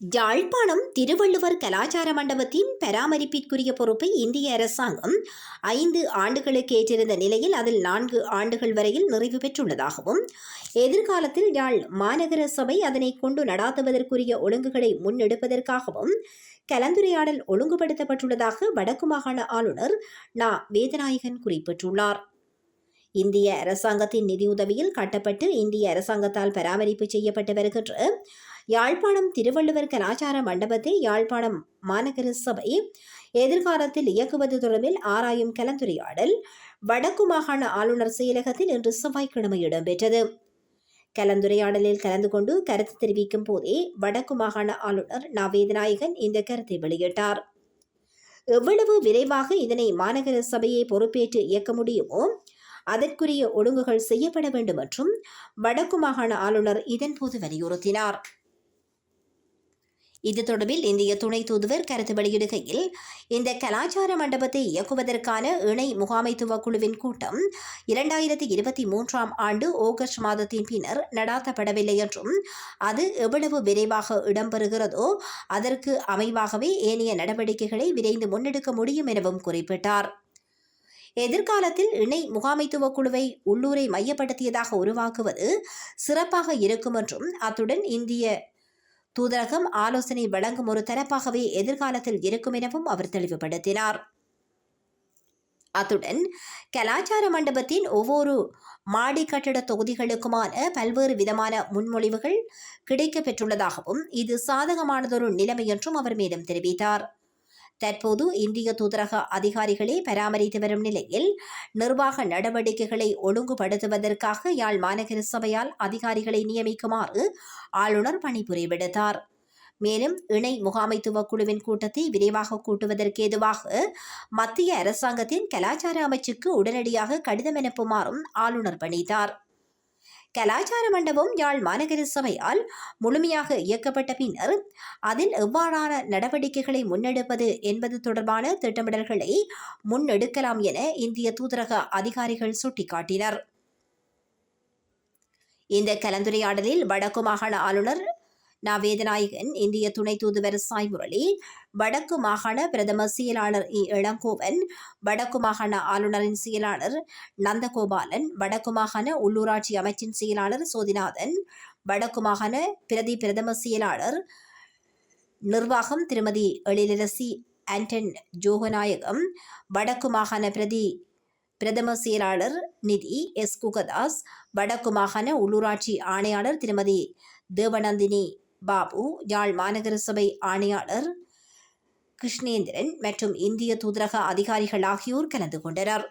யாழ்ப்பாணம் திருவள்ளுவர் கலாச்சார மண்டபத்தின் பராமரிப்பிற்குரிய பொறுப்பை இந்திய அரசாங்கம் 5 ஆண்டுகளுக்கு ஏற்றிருந்த நிலையில் அதில் 4 ஆண்டுகள் வரையில் நிறைவு பெற்றுள்ளதாகவும் எதிர்காலத்தில் யாழ் மாநகர சபை அதனை கொண்டு நடாத்துவதற்குரிய ஒழுங்குகளை முன்னெடுப்பதற்காகவும் கலந்துரையாடல் ஒழுங்குபடுத்தப்பட்டுள்ளதாக வடக்கு மாகாண ஆளுநர் நா. வேதநாயகன் குறிப்பிட்டுள்ளார். இந்திய அரசாங்கத்தின் நிதியுதவியில் கட்டப்பட்டு இந்திய அரசாங்கத்தால் பராமரிப்பு செய்யப்பட்டு வருகின்ற யாழ்ப்பாணம் திருவள்ளுவர் கலாச்சார மண்டபத்தை யாழ்ப்பாணம் மாநகர சபை எதிர்காலத்தில் இயக்குவது தொடர்பில் ஆராயும் கலந்துரையாடல் வடக்கு மாகாண ஆளுநர் செயலகத்தில் இன்று செவ்வாய்க்கிழமை இடம்பெற்றது. கலந்துரையாடலில் கலந்து கொண்டு கருத்து தெரிவிக்கும் போதே வடக்கு மாகாண ஆளுநர் நா. வேதநாயகன் இந்த கருத்தை வெளியிட்டார். எவ்வளவு விரைவாக இதனை மாநகர சபையை பொறுப்பேற்று இயக்க முடியுமோ அதற்குரிய ஒழுங்குகள் செய்யப்பட வேண்டும் என்றும் வடக்கு மாகாண ஆளுநர் இதன்போது வலியுறுத்தினார். இது தொடர்பில் இந்திய துணை தூதுவர் கருத்து வெளியிடுகையில், இந்த கலாச்சார மண்டபத்தை இயக்குவதற்கான இணை முகாமைத்துவ குழுவின் கூட்டம் 2023ஆம் ஆண்டு ஆகஸ்ட் மாதத்தின் பின்னர் நடாத்தப்படவில்லை என்றும் அது எவ்வளவு விரைவாக இடம்பெறுகிறதோ அதற்கு அமைவாகவே ஏனைய நடவடிக்கைகளை விரைந்து முன்னெடுக்க முடியும் எனவும் குறிப்பிட்டார். எதிர்காலத்தில் இணை முகாமைத்துவ குழுவை உள்ளூரை மையப்படுத்தியதாக உருவாக்குவது சிறப்பாக இருக்கும் என்றும் அத்துடன் இந்திய தூதரகம் ஆலோசனை வழங்கும் ஒரு தரப்பாகவே எதிர்காலத்தில் இருக்கும் எனவும் அவர் தெளிவுபடுத்தினார். அத்துடன் கலாச்சார மண்டபத்தின் ஒவ்வொரு மாடி கட்டிட தொகுதிகளுக்குமான பல்வேறு விதமான முன்மொழிவுகள் கிடைக்கப்பெற்றுள்ளதாகவும் இது சாதகமானதொரு நிலைமை என்றும் அவர் மேலும் தெரிவித்தார். தற்போது இந்திய தூதரக அதிகாரிகளே பராமரித்து வரும் நிலையில் நிர்வாக நடவடிக்கைகளை ஒழுங்குபடுத்துவதற்காக யாழ் மாநகர சபையால் அதிகாரிகளை நியமிக்குமாறு ஆளுநர் பணிபுரி விடுத்தார். மேலும் இணை முகாமைத்துவ குழுவின் கூட்டத்தை விரைவாக கூட்டுவதற்கு ஏதுவாக மத்திய அரசாங்கத்தின் கலாச்சார அமைச்சுக்கு உடனடியாக கடிதம் அனுப்புமாறும் ஆளுநர் பணித்தார். கலாச்சார மண்டபம் யாழ் மாநகர சபையால் முழுமையாக இயக்கப்பட்ட பின்னர் அதில் எவ்வாறான நடவடிக்கைகளை முன்னெடுப்பது என்பது தொடர்பான திட்டமிடல்களை முன்னெடுக்கலாம் என இந்திய தூதரக அதிகாரிகள் சுட்டிக்காட்டினர். இந்த கலந்துரையாடலில் வடக்கு மாகாண ஆளுநர் நா. வேதநாயகன், இந்திய துணை தூதுவர் சாய் முரளி, வடக்கு மாகாண பிரதம செயலாளர் இளங்கோவன், வடக்கு மாகாண ஆளுநரின் செயலாளர் நந்தகோபாலன், வடக்கு மாகாண உள்ளூராட்சி அமைச்சின் செயலாளர் சோதிநாதன், வடக்கு மாகாண பிரதம செயலாளர் நிர்வாகம் திருமதி எழிலரசி ஆண்டன் ஜோகநாயகம், வடக்கு மாகாண பிரதம செயலாளர் நிதி எஸ். குகதாஸ், வடக்கு மாகாண உள்ளூராட்சி ஆணையாளர் திருமதி தேவநந்தினி பாபு, யாழ் மாநகர சபை ஆணையாளர் கிருஷ்ணேந்திரன் மற்றும் இந்திய தூதரக அதிகாரிகள் ஆகியோர் கலந்து கொண்டனர்.